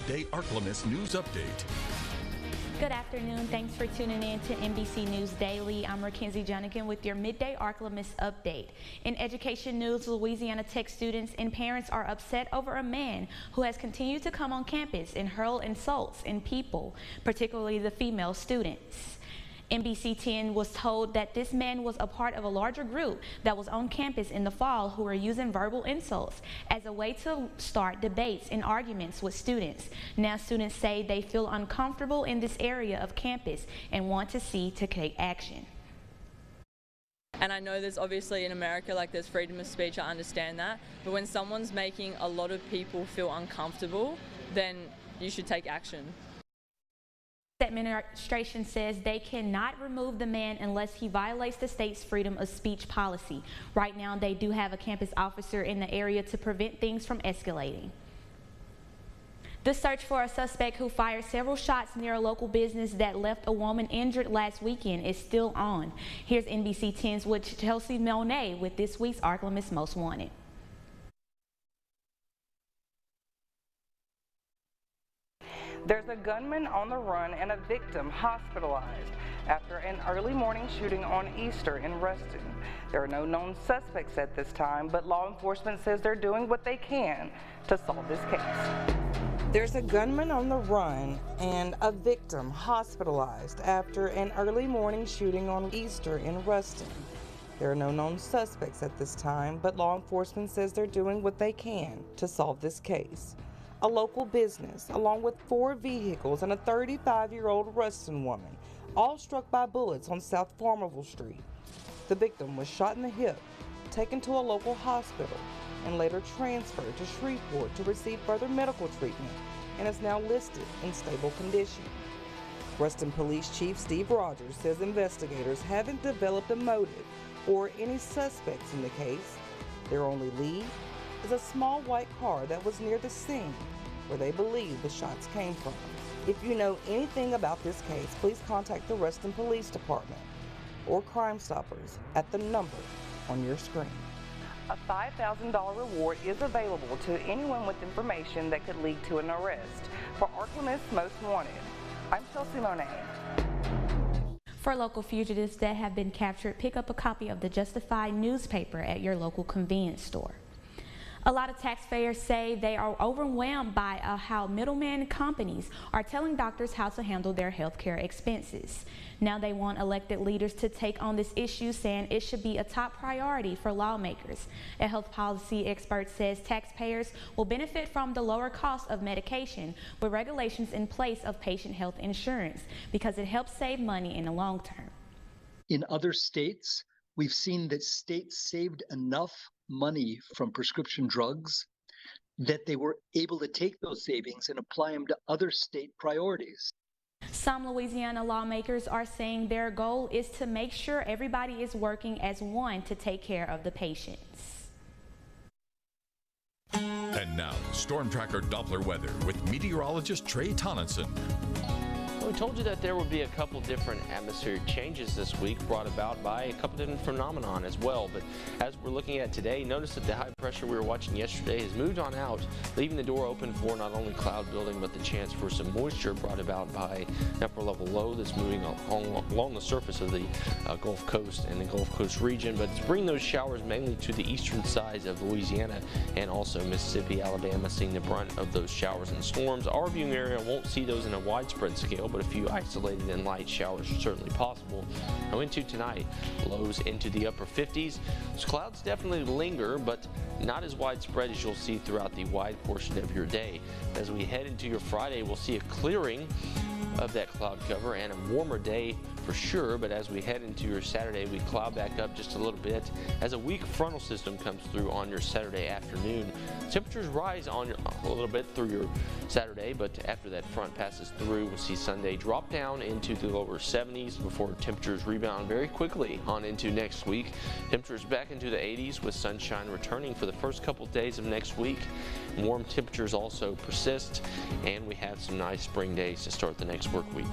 Midday Ark-La-Miss News Update. Good afternoon. Thanks for tuning in to NBC News Daily. I'm Mackenzie Jonigan with your Midday Ark-La-Miss update. In education news, Louisiana Tech students and parents are upset over a man who has continued to come on campus and hurl insults in people, particularly the female students. NBC 10 was told that this man was a part of a larger group that was on campus in the fall who were using verbal insults as a way to start debates and arguments with students. Now students say they feel uncomfortable in this area of campus and want to take action. And I know there's obviously in America, like, there's freedom of speech, I understand that, but when someone's making a lot of people feel uncomfortable, then you should take action. The administration says they cannot remove the man unless he violates the state's freedom of speech policy. Right now, they do have a campus officer in the area to prevent things from escalating. The search for a suspect who fired several shots near a local business that left a woman injured last weekend is still on. Here's NBC 10's with Chelsea Monet with this week's Ark-La-Miss Most Wanted. There's a gunman on the run and a victim hospitalized after an early morning shooting on Easter in Ruston. There are no known suspects at this time, but law enforcement says they're doing what they can to solve this case. There's a gunman on the run and a victim hospitalized after an early morning shooting on Easter in Ruston. There are no known suspects at this time, but law enforcement says they're doing what they can to solve this case. A local business, along with 4 vehicles and a 35-year-old Ruston woman, all struck by bullets on South Farmerville Street. The victim was shot in the hip, taken to a local hospital, and later transferred to Shreveport to receive further medical treatment and is now listed in stable condition. Ruston Police Chief Steve Rogers says investigators haven't developed a motive or any suspects in the case. Their only lead is a small white car that was near the scene where they believe the shots came from. If you know anything about this case, please contact the Ruston Police Department or Crime Stoppers at the number on your screen. A $5,000 reward is available to anyone with information that could lead to an arrest. For Ark-La-Miss Most Wanted, I'm Chelsea Monet. For local fugitives that have been captured, pick up a copy of the Justified newspaper at your local convenience store. A lot of taxpayers say they are overwhelmed by how middleman companies are telling doctors how to handle their health care expenses. Now they want elected leaders to take on this issue, saying it should be a top priority for lawmakers. A health policy expert says taxpayers will benefit from the lower cost of medication with regulations in place of patient health insurance because it helps save money in the long term. In other states, we've seen that states saved enough money from prescription drugs that they were able to take those savings and apply them to other state priorities. Some Louisiana lawmakers are saying their goal is to make sure everybody is working as one to take care of the patients. And now, Storm Tracker Doppler weather with meteorologist Trey Tonneson. We told you that there would be a couple different atmospheric changes this week brought about by a couple different phenomenon as well. But as we're looking at today, notice that the high pressure we were watching yesterday has moved on out, leaving the door open for not only cloud building but the chance for some moisture brought about by an upper level low that's moving along the surface of the Gulf Coast and the Gulf Coast region. But it's bringing those showers mainly to the eastern sides of Louisiana and also Mississippi, Alabama, seeing the brunt of those showers and storms. Our viewing area won't see those in a widespread scale, but a few isolated and light showers are certainly possible. Now into tonight, lows into the upper 50s. Those clouds definitely linger, but not as widespread as you'll see throughout the wide portion of your day. As we head into your Friday, we'll see a clearing of that cloud cover and a warmer day for sure, but as we head into your Saturday, we cloud back up just a little bit as a weak frontal system comes through on your Saturday afternoon. Temperatures rise a little bit through your Saturday, but after that front passes through, we'll see Sunday drop down into the lower 70s before temperatures rebound very quickly on into next week. Temperatures back into the 80s with sunshine returning for the first couple days of next week. Warm temperatures also persist, and we have some nice spring days to start the next work week.